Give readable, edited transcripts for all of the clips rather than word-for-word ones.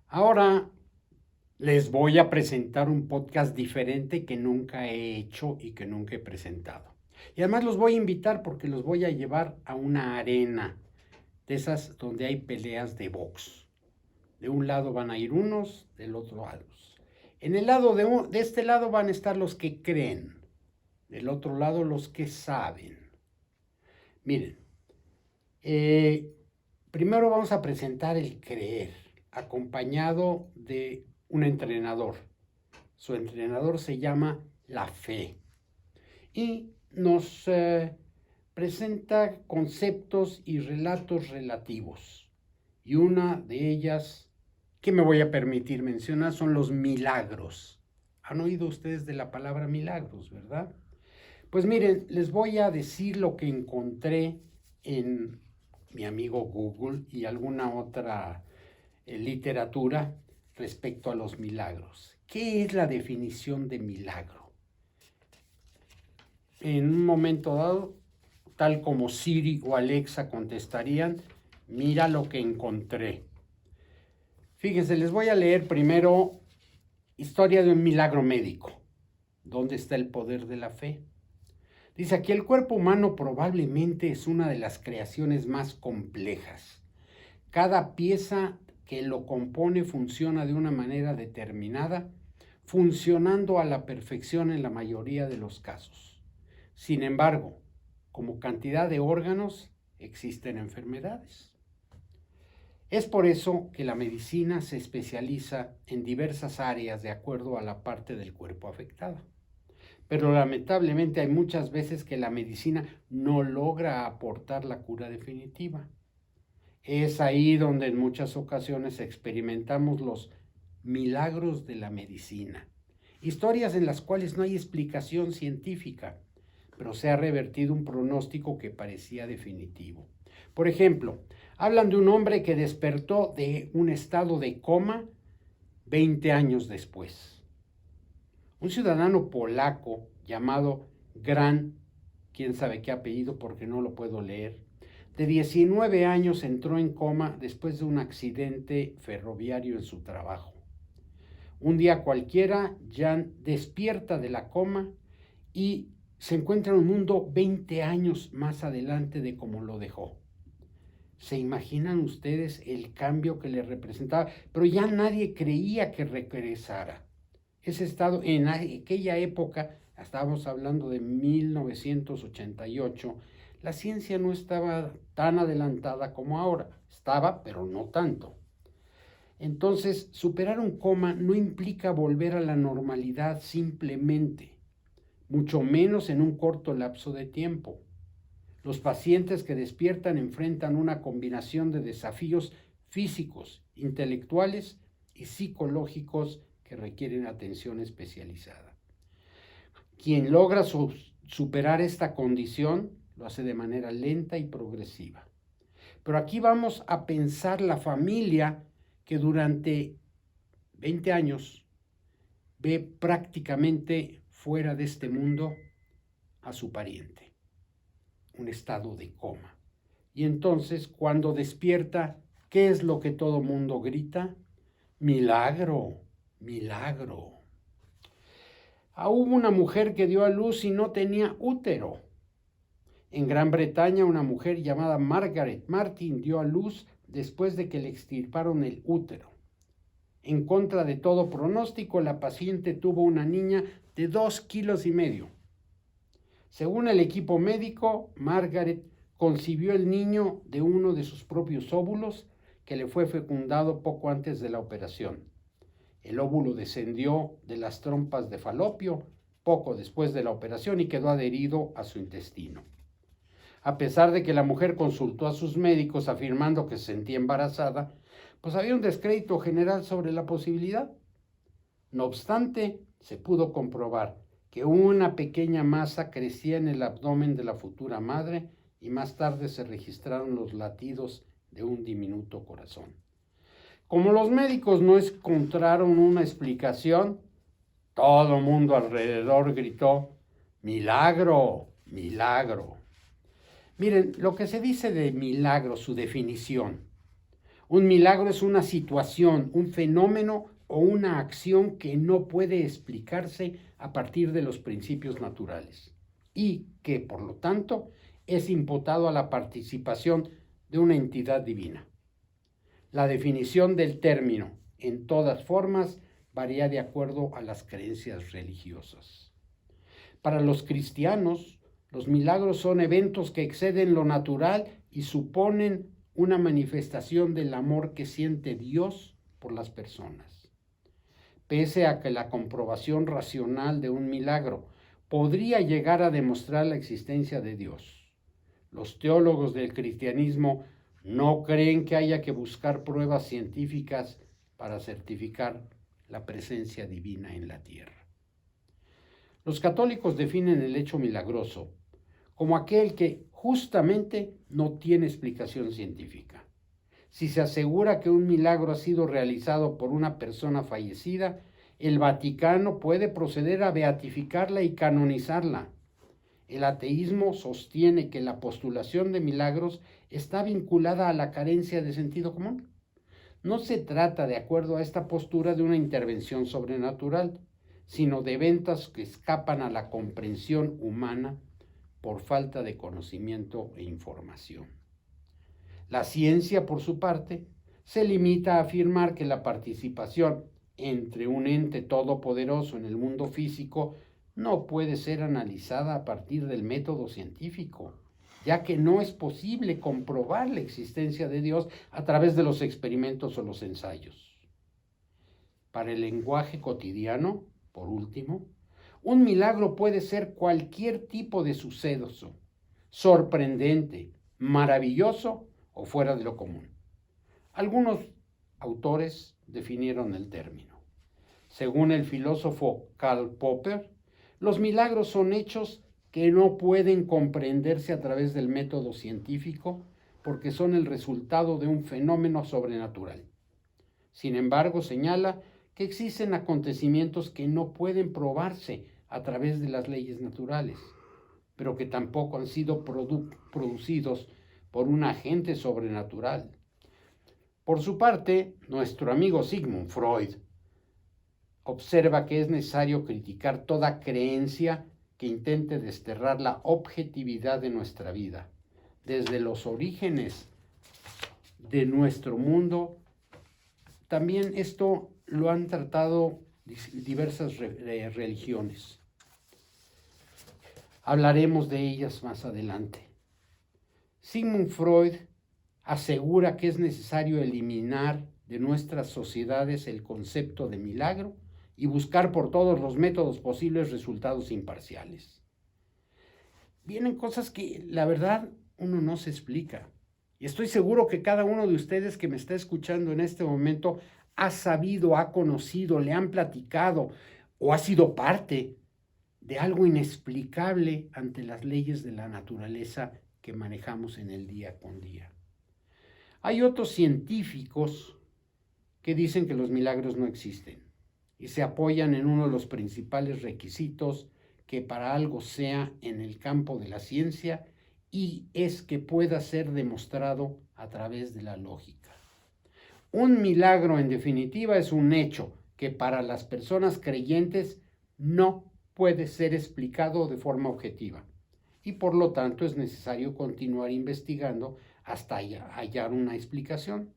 Ahora les voy a presentar un podcast diferente que nunca he hecho y que nunca he presentado. Y además los voy a invitar porque los voy a llevar a una arena de esas donde hay peleas de box. De un lado van a ir unos, del otro otros. En el lado de este lado van a estar los que creen, del otro lado los que saben. Miren, eh, primero vamos a presentar el creer, acompañado de un entrenador. Su entrenador se llama La Fe y nos presenta conceptos y relatos relativos. Y una de ellas que me voy a permitir mencionar son los milagros. ¿Han oído ustedes de la palabra milagros, verdad? Pues miren, les voy a decir lo que encontré en mi amigo Google y alguna otra literatura respecto a los milagros. ¿Qué es la definición de milagro? En un momento dado, tal como Siri o Alexa contestarían, mira lo que encontré. Fíjense, les voy a leer primero historia de un milagro médico. ¿Dónde está el poder de la fe? Dice aquí, el cuerpo humano probablemente es una de las creaciones más complejas. Cada pieza que lo compone funciona de una manera determinada, funcionando a la perfección en la mayoría de los casos. Sin embargo, como cantidad de órganos, existen enfermedades. Es por eso que la medicina se especializa en diversas áreas de acuerdo a la parte del cuerpo afectada. Pero lamentablemente hay muchas veces que la medicina no logra aportar la cura definitiva. Es ahí donde en muchas ocasiones experimentamos los milagros de la medicina. Historias en las cuales no hay explicación científica, pero se ha revertido un pronóstico que parecía definitivo. Por ejemplo, hablan de un hombre que despertó de un estado de coma 20 años después. Un ciudadano polaco llamado Gran, quién sabe qué apellido porque no lo puedo leer, de 19 años entró en coma después de un accidente ferroviario en su trabajo. Un día cualquiera, Jan despierta de la coma y se encuentra en un mundo 20 años más adelante de como lo dejó. ¿Se imaginan ustedes el cambio que le representaba? Pero ya nadie creía que regresara. Ese estado, en aquella época, estábamos hablando de 1988, la ciencia no estaba tan adelantada como ahora. Estaba, pero no tanto. Entonces, superar un coma no implica volver a la normalidad simplemente, mucho menos en un corto lapso de tiempo. Los pacientes que despiertan enfrentan una combinación de desafíos físicos, intelectuales y psicológicos que requieren atención especializada. Quien logra superar esta condición lo hace de manera lenta y progresiva. Pero aquí vamos a pensar la familia que durante 20 años ve prácticamente fuera de este mundo a su pariente, un estado de coma. Y entonces, cuando despierta, ¿qué es lo que todo mundo grita? Milagro, milagro. Hubo una mujer que dio a luz y no tenía útero. En Gran Bretaña, una mujer llamada Margaret Martin dio a luz después de que le extirparon el útero. En contra de todo pronóstico, la paciente tuvo una niña de 2,5 kilos. Según el equipo médico, Margaret concibió el niño de uno de sus propios óvulos que le fue fecundado poco antes de la operación. El óvulo descendió de las trompas de Falopio poco después de la operación y quedó adherido a su intestino. A pesar de que la mujer consultó a sus médicos afirmando que se sentía embarazada, pues había un descrédito general sobre la posibilidad. No obstante, se pudo comprobar que una pequeña masa crecía en el abdomen de la futura madre y más tarde se registraron los latidos de un diminuto corazón. Como los médicos no encontraron una explicación, todo el mundo alrededor gritó, milagro, milagro. Miren, lo que se dice de milagro, su definición. Un milagro es una situación, un fenómeno o una acción que no puede explicarse a partir de los principios naturales y que, por lo tanto, es imputado a la participación de una entidad divina. La definición del término, en todas formas, varía de acuerdo a las creencias religiosas. Para los cristianos, los milagros son eventos que exceden lo natural y suponen una manifestación del amor que siente Dios por las personas. Pese a que la comprobación racional de un milagro podría llegar a demostrar la existencia de Dios, los teólogos del cristianismo no creen que haya que buscar pruebas científicas para certificar la presencia divina en la tierra. Los católicos definen el hecho milagroso como aquel que justamente no tiene explicación científica. Si se asegura que un milagro ha sido realizado por una persona fallecida, el Vaticano puede proceder a beatificarla y canonizarla. El ateísmo sostiene que la postulación de milagros está vinculada a la carencia de sentido común. No se trata, de acuerdo a esta postura, de una intervención sobrenatural, sino de eventos que escapan a la comprensión humana por falta de conocimiento e información. La ciencia, por su parte, se limita a afirmar que la participación entre un ente todopoderoso en el mundo físico no puede ser analizada a partir del método científico, ya que no es posible comprobar la existencia de Dios a través de los experimentos o los ensayos. Para el lenguaje cotidiano, por último, un milagro puede ser cualquier tipo de suceso, sorprendente, maravilloso o fuera de lo común. Algunos autores definieron el término. Según el filósofo Karl Popper, los milagros son hechos que no pueden comprenderse a través del método científico porque son el resultado de un fenómeno sobrenatural. Sin embargo, señala que existen acontecimientos que no pueden probarse a través de las leyes naturales, pero que tampoco han sido producidos por un agente sobrenatural. Por su parte, nuestro amigo Sigmund Freud observa que es necesario criticar toda creencia que intente desterrar la objetividad de nuestra vida. Desde los orígenes de nuestro mundo, también esto lo han tratado diversas religiones. Hablaremos de ellas más adelante. Sigmund Freud asegura que es necesario eliminar de nuestras sociedades el concepto de milagro y buscar por todos los métodos posibles resultados imparciales. Vienen cosas que la verdad uno no se explica. Y estoy seguro que cada uno de ustedes que me está escuchando en este momento ha sabido, ha conocido, le han platicado o ha sido parte de algo inexplicable ante las leyes de la naturaleza que manejamos en el día con día. Hay otros científicos que dicen que los milagros no existen y se apoyan en uno de los principales requisitos que para algo sea en el campo de la ciencia y es que pueda ser demostrado a través de la lógica. Un milagro, en definitiva, es un hecho que para las personas creyentes no puede ser explicado de forma objetiva y por lo tanto es necesario continuar investigando hasta hallar una explicación.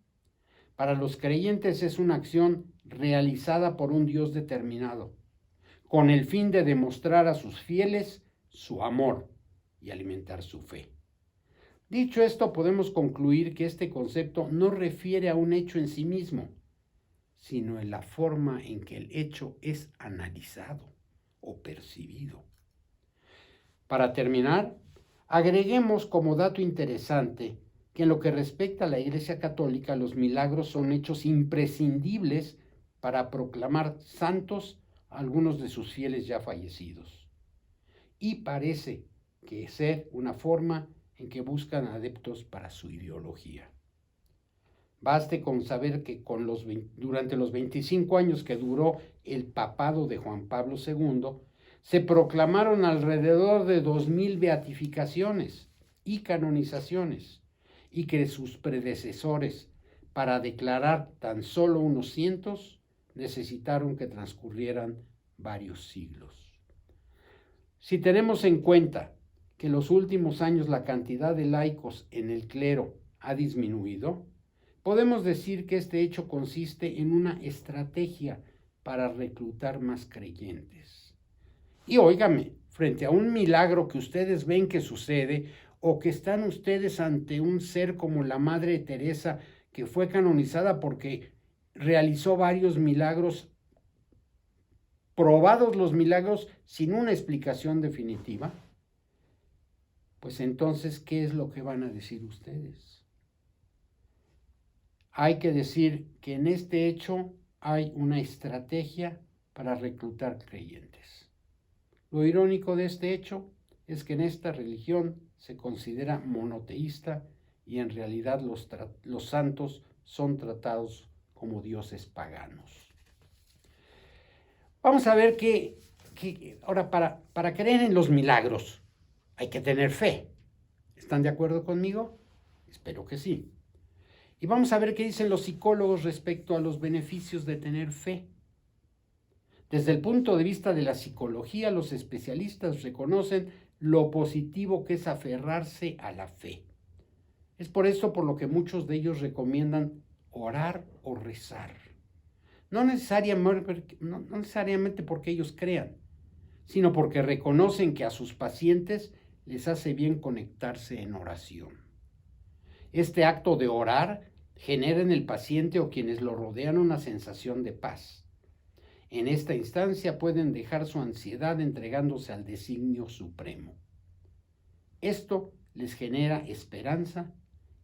Para los creyentes es una acción realizada por un Dios determinado, con el fin de demostrar a sus fieles su amor y alimentar su fe. Dicho esto, podemos concluir que este concepto no refiere a un hecho en sí mismo, sino en la forma en que el hecho es analizado o percibido. Para terminar, agreguemos como dato interesante que en lo que respecta a la Iglesia Católica, los milagros son hechos imprescindibles para proclamar santos a algunos de sus fieles ya fallecidos. Y parece que ser una forma en que buscan adeptos para su ideología. Baste con saber que durante los 25 años que duró el papado de Juan Pablo II, se proclamaron alrededor de 2,000 beatificaciones y canonizaciones, y que sus predecesores, para declarar tan solo unos cientos, necesitaron que transcurrieran varios siglos. Si tenemos en cuenta que en los últimos años la cantidad de laicos en el clero ha disminuido, podemos decir que este hecho consiste en una estrategia para reclutar más creyentes. Y óigame, frente a un milagro que ustedes ven que sucede, o que están ustedes ante un ser como la Madre Teresa, que fue canonizada porque realizó varios milagros, probados los milagros sin una explicación definitiva, pues entonces, ¿qué es lo que van a decir ustedes? Hay que decir que en este hecho hay una estrategia para reclutar creyentes. Lo irónico de este hecho es que en esta religión se considera monoteísta y en realidad los santos son tratados como dioses paganos. Vamos a ver que ahora para creer en los milagros hay que tener fe. ¿Están de acuerdo conmigo? Espero que sí. Y vamos a ver qué dicen los psicólogos respecto a los beneficios de tener fe. Desde el punto de vista de la psicología, los especialistas reconocen lo positivo que es aferrarse a la fe. Es por esto por lo que muchos de ellos recomiendan orar o rezar. No necesariamente porque ellos crean, sino porque reconocen que a sus pacientes les hace bien conectarse en oración. Este acto de orar genera en el paciente o quienes lo rodean una sensación de paz. En esta instancia pueden dejar su ansiedad entregándose al designio supremo. Esto les genera esperanza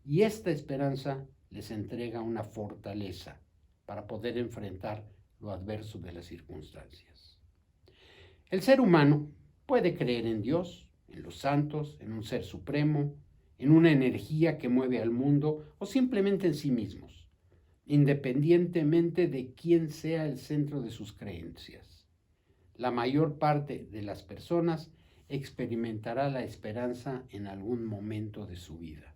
y esta esperanza les entrega una fortaleza para poder enfrentar lo adverso de las circunstancias. El ser humano puede creer en Dios, en los santos, en un ser supremo, en una energía que mueve al mundo o simplemente en sí mismos, independientemente de quién sea el centro de sus creencias. La mayor parte de las personas experimentará la esperanza en algún momento de su vida.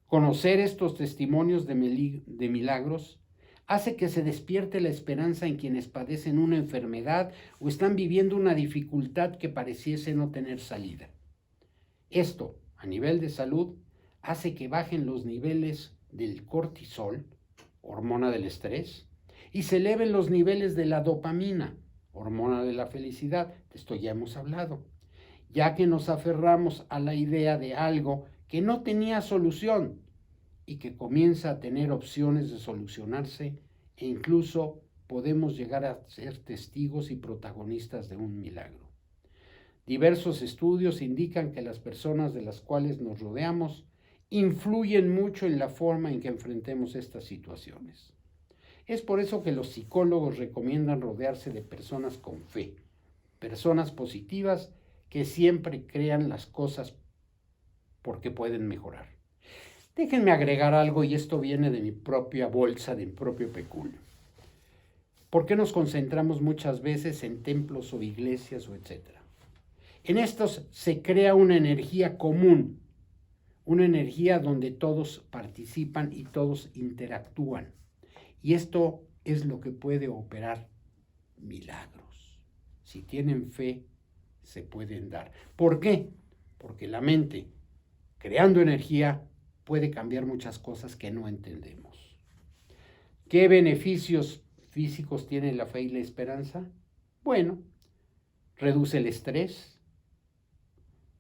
Conocer estos testimonios de milagros hace que se despierte la esperanza en quienes padecen una enfermedad o están viviendo una dificultad que pareciese no tener salida. Esto, a nivel de salud, hace que bajen los niveles del cortisol, hormona del estrés, y se eleven los niveles de la dopamina, hormona de la felicidad. De esto ya hemos hablado, ya que nos aferramos a la idea de algo que no tenía solución y que comienza a tener opciones de solucionarse, e incluso podemos llegar a ser testigos y protagonistas de un milagro. Diversos estudios indican que las personas de las cuales nos rodeamos influyen mucho en la forma en que enfrentemos estas situaciones. Es por eso que los psicólogos recomiendan rodearse de personas con fe, personas positivas que siempre crean las cosas porque pueden mejorar. Déjenme agregar algo, y esto viene de mi propia bolsa, de mi propio peculio. ¿Por qué nos concentramos muchas veces en templos o iglesias o etcétera? En estos se crea una energía común, una energía donde todos participan y todos interactúan. Y esto es lo que puede operar milagros. Si tienen fe, se pueden dar. ¿Por qué? Porque la mente, creando energía, puede cambiar muchas cosas que no entendemos. ¿Qué beneficios físicos tiene la fe y la esperanza? Bueno, reduce el estrés,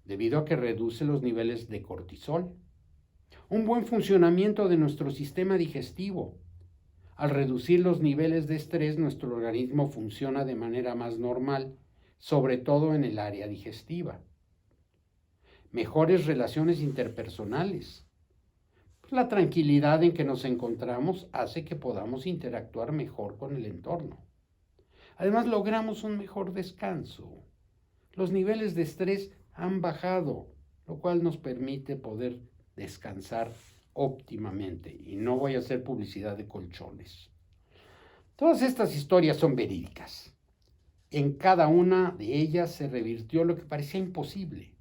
debido a que reduce los niveles de cortisol. Un buen funcionamiento de nuestro sistema digestivo. Al reducir los niveles de estrés, nuestro organismo funciona de manera más normal, sobre todo en el área digestiva. Mejores relaciones interpersonales. La tranquilidad en que nos encontramos hace que podamos interactuar mejor con el entorno. Además, logramos un mejor descanso. Los niveles de estrés han bajado, lo cual nos permite poder descansar óptimamente. Y no voy a hacer publicidad de colchones. Todas estas historias son verídicas. En cada una de ellas se revirtió lo que parecía imposible.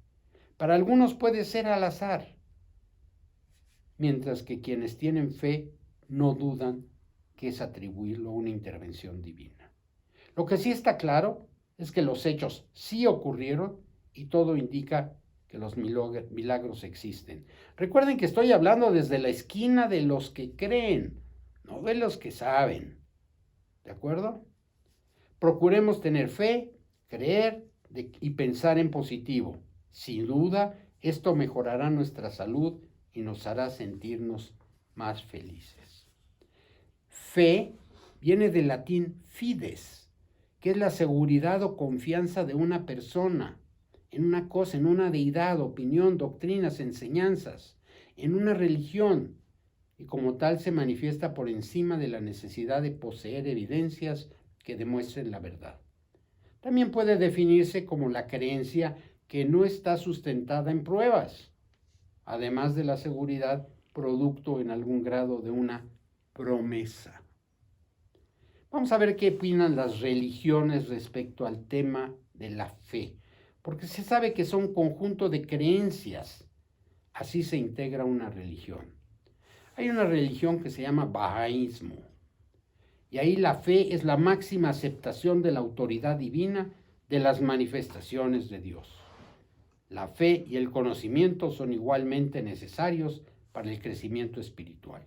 Para algunos puede ser al azar, mientras que quienes tienen fe no dudan que es atribuirlo a una intervención divina. Lo que sí está claro es que los hechos sí ocurrieron y todo indica que los milagros existen. Recuerden que estoy hablando desde la esquina de los que creen, no de los que saben. ¿De acuerdo? Procuremos tener fe, creer y pensar en positivo. Sin duda, esto mejorará nuestra salud y nos hará sentirnos más felices. Fe viene del latín fides, que es la seguridad o confianza de una persona en una cosa, en una deidad, opinión, doctrinas, enseñanzas, en una religión, y como tal se manifiesta por encima de la necesidad de poseer evidencias que demuestren la verdad. También puede definirse como la creencia que no está sustentada en pruebas, además de la seguridad producto en algún grado de una promesa. Vamos a ver qué opinan las religiones respecto al tema de la fe, porque se sabe que son un conjunto de creencias. Así se integra una religión. Hay una religión que se llama Bahaísmo, y ahí la fe es la máxima aceptación de la autoridad divina de las manifestaciones de Dios. La fe y el conocimiento son igualmente necesarios para el crecimiento espiritual.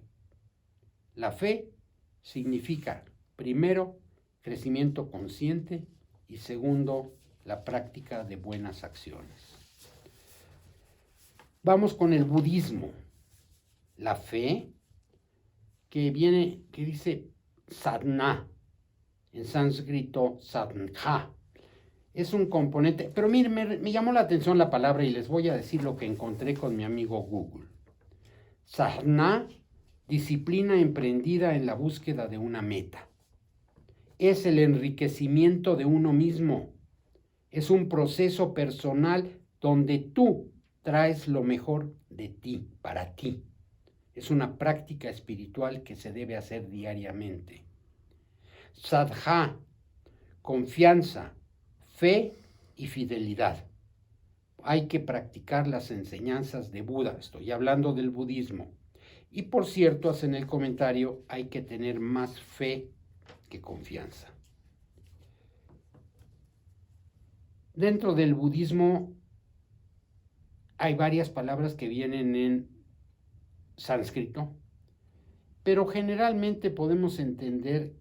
La fe significa, primero, crecimiento consciente y segundo, la práctica de buenas acciones. Vamos con el budismo. La fe, que dice sadhana, en sánscrito sadhana, es un componente, pero miren, me llamó la atención la palabra y les voy a decir lo que encontré con mi amigo Google. Sadhana, disciplina emprendida en la búsqueda de una meta. Es el enriquecimiento de uno mismo. Es un proceso personal donde tú traes lo mejor de ti, para ti. Es una práctica espiritual que se debe hacer diariamente. Sadhana, confianza, fe y fidelidad. Hay que practicar las enseñanzas de Buda. Estoy hablando del budismo. Y por cierto, hacen el comentario, hay que tener más fe que confianza. Dentro del budismo hay varias palabras que vienen en sánscrito, pero generalmente podemos entender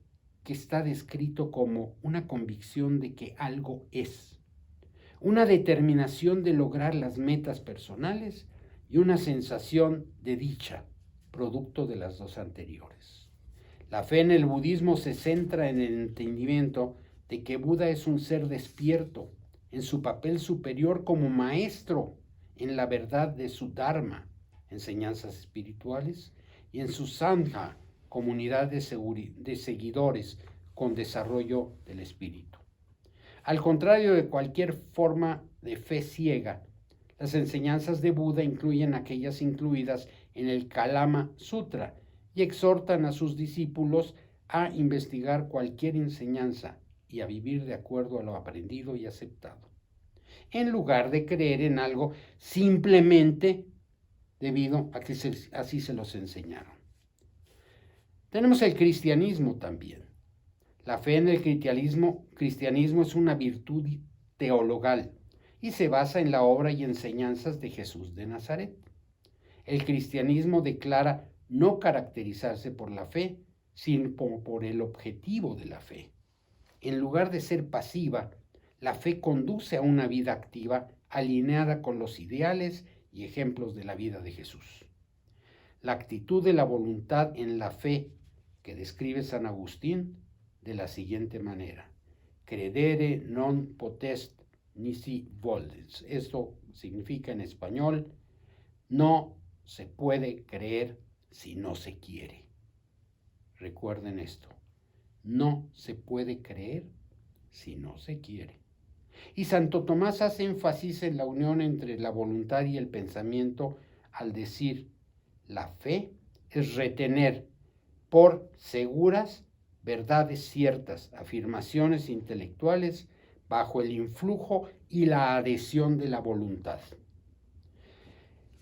que está descrito como una convicción de que algo es, una determinación de lograr las metas personales y una sensación de dicha, producto de las dos anteriores. La fe en el budismo se centra en el entendimiento de que Buda es un ser despierto en su papel superior como maestro en la verdad de su Dharma, enseñanzas espirituales, y en su Sangha, comunidad de seguidores con desarrollo del espíritu. Al contrario de cualquier forma de fe ciega, las enseñanzas de Buda incluyen aquellas incluidas en el Kalama Sutra y exhortan a sus discípulos a investigar cualquier enseñanza y a vivir de acuerdo a lo aprendido y aceptado, en lugar de creer en algo simplemente debido a que así se los enseñaron. Tenemos el cristianismo también. La fe en el cristianismo es una virtud teologal y se basa en la obra y enseñanzas de Jesús de Nazaret. El cristianismo declara no caracterizarse por la fe, sino por el objetivo de la fe. En lugar de ser pasiva, la fe conduce a una vida activa alineada con los ideales y ejemplos de la vida de Jesús. La actitud de la voluntad en la fe que describe San Agustín de la siguiente manera: credere non potest nisi volens. Esto significa en español, no se puede creer si no se quiere. Recuerden esto, no se puede creer si no se quiere. Y Santo Tomás hace énfasis en la unión entre la voluntad y el pensamiento al decir, la fe es retener por seguras verdades ciertas, afirmaciones intelectuales bajo el influjo y la adhesión de la voluntad.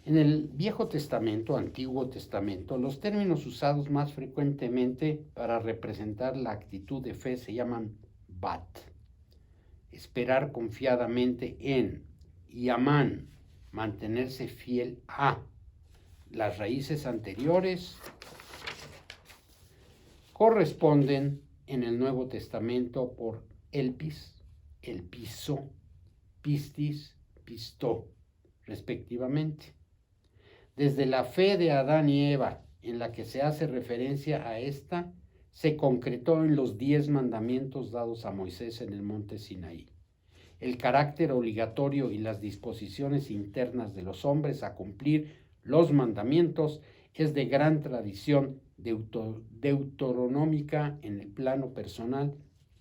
En el Viejo Testamento, Antiguo Testamento, los términos usados más frecuentemente para representar la actitud de fe se llaman bat, esperar confiadamente en, y amán, mantenerse fiel a. Las raíces anteriores corresponden en el Nuevo Testamento por elpis, elpizo, pistis, pistó, respectivamente. Desde la fe de Adán y Eva, en la que se hace referencia a esta, se concretó en los 10 mandamientos dados a Moisés en el monte Sinaí. El carácter obligatorio y las disposiciones internas de los hombres a cumplir los mandamientos es de gran tradición deuteronómica en el plano personal,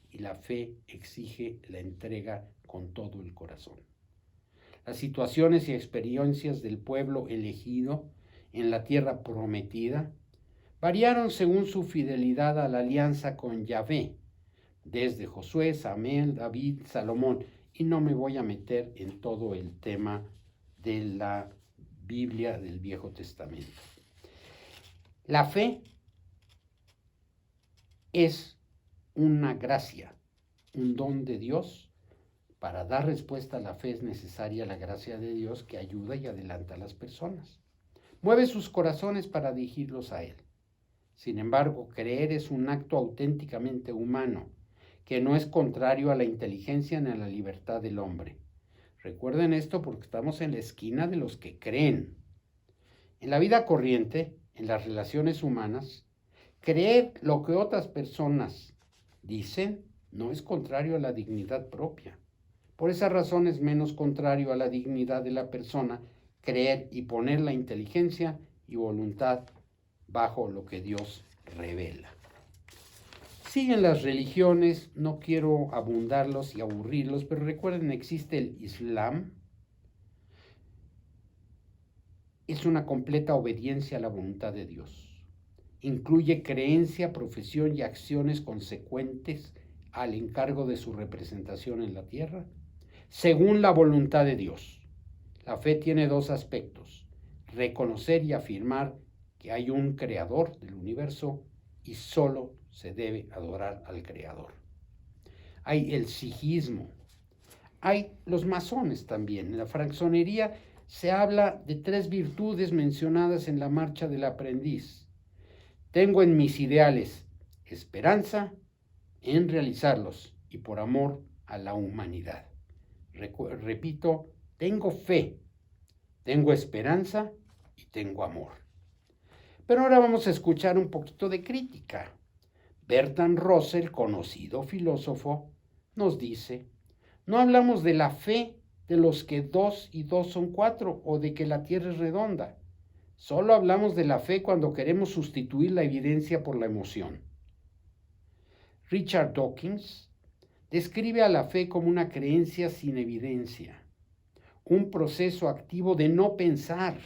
y la fe exige la entrega con todo el corazón. Las situaciones y experiencias del pueblo elegido en la tierra prometida variaron según su fidelidad a la alianza con Yahvé, desde Josué, Samuel, David, Salomón, y no me voy a meter en todo el tema de la Biblia del Viejo Testamento. La fe es una gracia, un don de Dios. Para dar respuesta a la fe es necesaria la gracia de Dios que ayuda y adelanta a las personas. Mueve sus corazones para dirigirlos a Él. Sin embargo, creer es un acto auténticamente humano, que no es contrario a la inteligencia ni a la libertad del hombre. Recuerden esto porque estamos en la esquina de los que creen. En la vida corriente, en las relaciones humanas, creer lo que otras personas dicen no es contrario a la dignidad propia. Por esa razón es menos contrario a la dignidad de la persona creer y poner la inteligencia y voluntad bajo lo que Dios revela. Siguen las religiones, no quiero abundarlos y aburrirlos, pero recuerden, existe el Islam. Es una completa obediencia a la voluntad de Dios. Incluye creencia, profesión y acciones consecuentes al encargo de su representación en la tierra, según la voluntad de Dios. La fe tiene 2 aspectos: reconocer y afirmar que hay un creador del universo y solo se debe adorar al creador. Hay el sijismo, hay los masones también. En la franconería se habla de 3 virtudes mencionadas en la marcha del aprendiz. Tengo en mis ideales esperanza en realizarlos y por amor a la humanidad. Repito, tengo fe, tengo esperanza y tengo amor. Pero ahora vamos a escuchar un poquito de crítica. Bertrand Russell, conocido filósofo, nos dice: no hablamos de la fe de los que 2 y 2 son 4 o de que la tierra es redonda. Solo hablamos de la fe cuando queremos sustituir la evidencia por la emoción. Richard Dawkins describe a la fe como una creencia sin evidencia, un proceso activo de no pensar.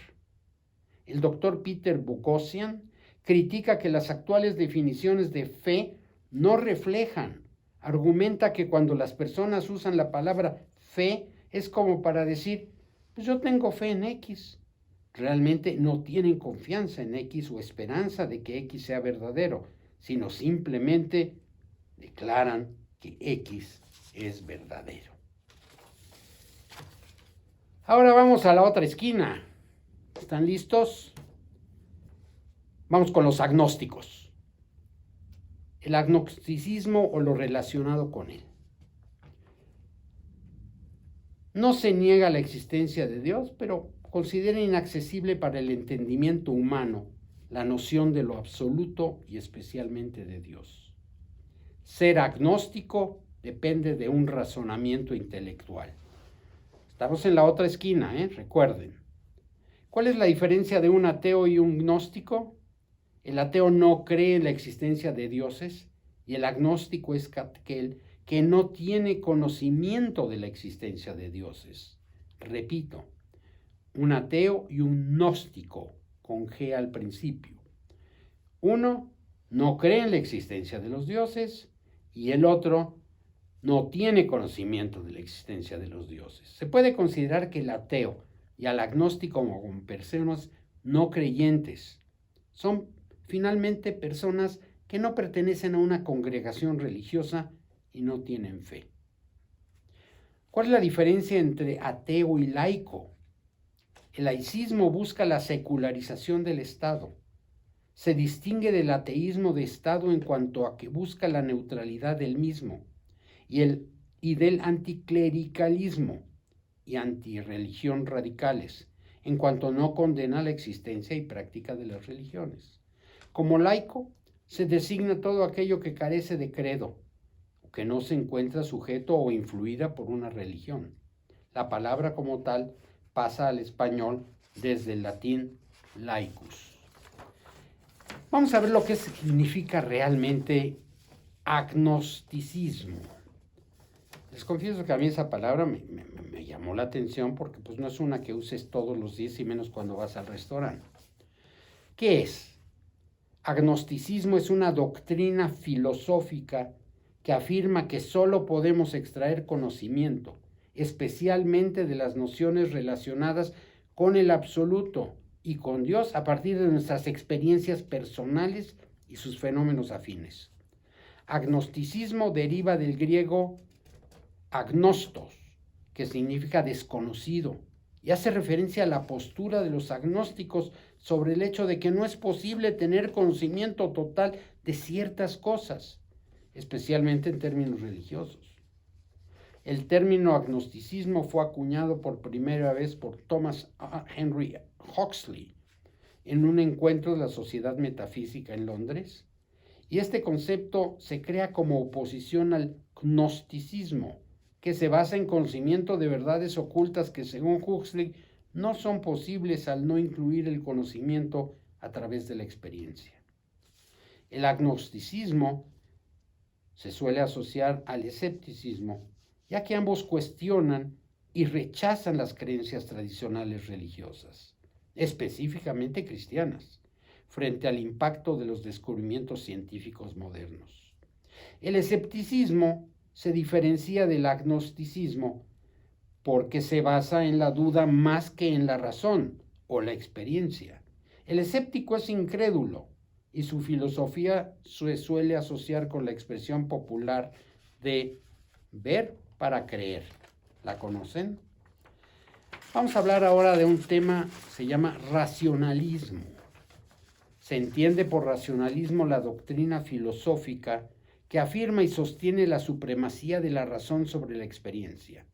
El doctor Peter Boghossian critica que las actuales definiciones de fe no reflejan. Argumenta que cuando las personas usan la palabra fe es como para decir, pues yo tengo fe en X. Realmente no tienen confianza en X o esperanza de que X sea verdadero, sino simplemente declaran que X es verdadero. Ahora vamos a la otra esquina. ¿Están listos? Vamos con los agnósticos. El agnosticismo o lo relacionado con él. No se niega la existencia de Dios, pero considera inaccesible para el entendimiento humano la noción de lo absoluto y especialmente de Dios. Ser agnóstico depende de un razonamiento intelectual. Estamos en la otra esquina, recuerden. ¿Cuál es la diferencia de un ateo y un gnóstico? El ateo no cree en la existencia de dioses y el agnóstico es aquel que no tiene conocimiento de la existencia de dioses. Repito, un ateo y un gnóstico, con G al principio. Uno no cree en la existencia de los dioses y el otro no tiene conocimiento de la existencia de los dioses. Se puede considerar que el ateo y al agnóstico como personas no creyentes. Son finalmente personas que no pertenecen a una congregación religiosa y no tienen fe. ¿Cuál es la diferencia entre ateo y laico? El laicismo busca la secularización del Estado. Se distingue del ateísmo de Estado en cuanto a que busca la neutralidad del mismo y del anticlericalismo y antirreligión radicales, en cuanto no condena la existencia y práctica de las religiones. Como laico, se designa todo aquello que carece de credo, o que no se encuentra sujeto o influida por una religión. La palabra como tal pasa al español desde el latín laicus. Vamos a ver lo que significa realmente agnosticismo. Les confieso que a mí esa palabra me llamó la atención porque pues no es una que uses todos los días y menos cuando vas al restaurante. ¿Qué es? Agnosticismo es una doctrina filosófica que afirma que solo podemos extraer conocimiento, especialmente de las nociones relacionadas con el absoluto y con Dios a partir de nuestras experiencias personales y sus fenómenos afines. Agnosticismo deriva del griego agnostos, que significa desconocido, y hace referencia a la postura de los agnósticos sobre el hecho de que no es posible tener conocimiento total de ciertas cosas, especialmente en términos religiosos. El término agnosticismo fue acuñado por primera vez por Thomas Henry Huxley en un encuentro de la Sociedad Metafísica en Londres, y este concepto se crea como oposición al gnosticismo, que se basa en conocimiento de verdades ocultas que, según Huxley, no son posibles al no incluir el conocimiento a través de la experiencia. El agnosticismo se suele asociar al escepticismo, ya que ambos cuestionan y rechazan las creencias tradicionales religiosas, específicamente cristianas, frente al impacto de los descubrimientos científicos modernos. El escepticismo se diferencia del agnosticismo porque se basa en la duda más que en la razón o la experiencia. El escéptico es incrédulo y su filosofía se suele asociar con la expresión popular de ver para creer. ¿La conocen? Vamos a hablar ahora de un tema que se llama racionalismo. Se entiende por racionalismo la doctrina filosófica que afirma y sostiene la supremacía de la razón sobre la experiencia.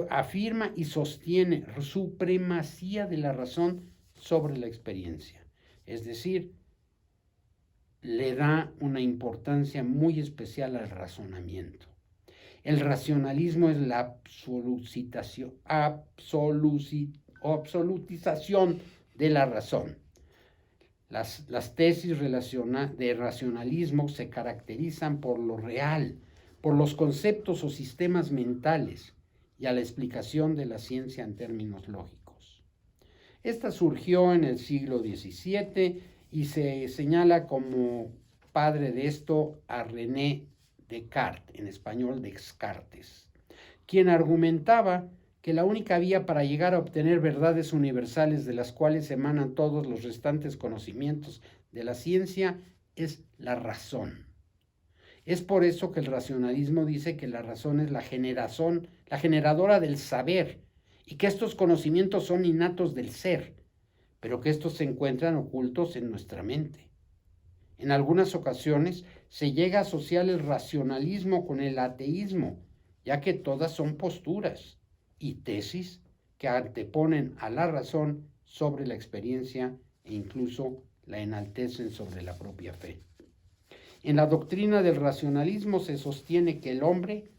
Afirma y sostiene supremacía de la razón sobre la experiencia. Es decir, le da una importancia muy especial al razonamiento. El racionalismo es la absolutización de la razón. Las tesis de racionalismo se caracterizan por lo real, por los conceptos o sistemas mentales y a la explicación de la ciencia en términos lógicos. Esta surgió en el siglo XVII y se señala como padre de esto a René Descartes, en español Descartes, quien argumentaba que la única vía para llegar a obtener verdades universales de las cuales emanan todos los restantes conocimientos de la ciencia es la razón. Es por eso que el racionalismo dice que la razón es la generadora del saber y que estos conocimientos son innatos del ser, pero que estos se encuentran ocultos en nuestra mente. En algunas ocasiones se llega a asociar el racionalismo con el ateísmo, ya que todas son posturas y tesis que anteponen a la razón sobre la experiencia e incluso la enaltecen sobre la propia fe. En la doctrina del racionalismo se sostiene que el hombre,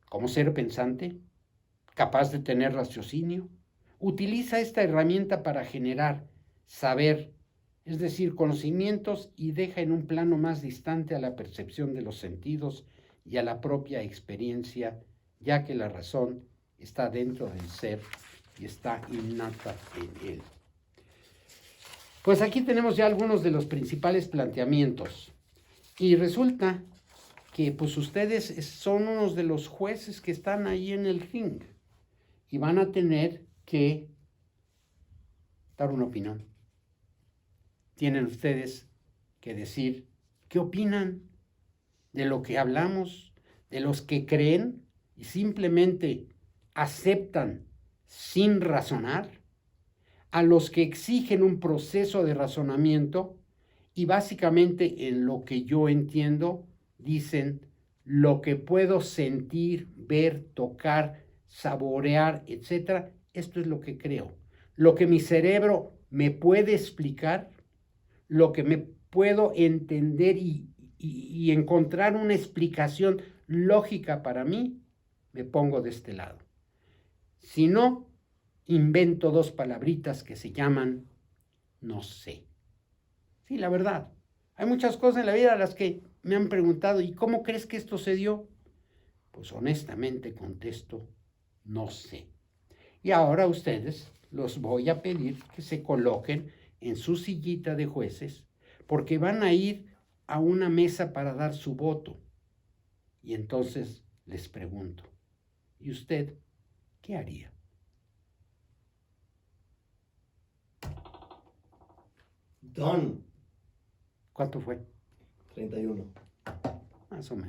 como ser pensante, capaz de tener raciocinio, utiliza esta herramienta para generar saber, es decir, conocimientos, y deja en un plano más distante a la percepción de los sentidos y a la propia experiencia, ya que la razón está dentro del ser y está innata en él. Pues aquí tenemos ya algunos de los principales planteamientos y resulta que pues ustedes son unos de los jueces que están ahí en el ring y van a tener que dar una opinión. Tienen ustedes que decir qué opinan de lo que hablamos, de los que creen y simplemente aceptan sin razonar, a los que exigen un proceso de razonamiento y básicamente en lo que yo entiendo dicen lo que puedo sentir, ver, tocar, saborear, etcétera, esto es lo que creo. Lo que mi cerebro me puede explicar, lo que me puedo entender y encontrar una explicación lógica para mí, me pongo de este lado. Si no, invento dos palabritas que se llaman no sé. Sí, la verdad. Hay muchas cosas en la vida a las que me han preguntado, ¿y cómo crees que esto se dio? Pues honestamente contesto, no sé. Y ahora a ustedes los voy a pedir que se coloquen en su sillita de jueces porque van a ir a una mesa para dar su voto. Y entonces les pregunto, ¿y usted qué haría? Don. ¿Cuánto fue? 31. Más o menos.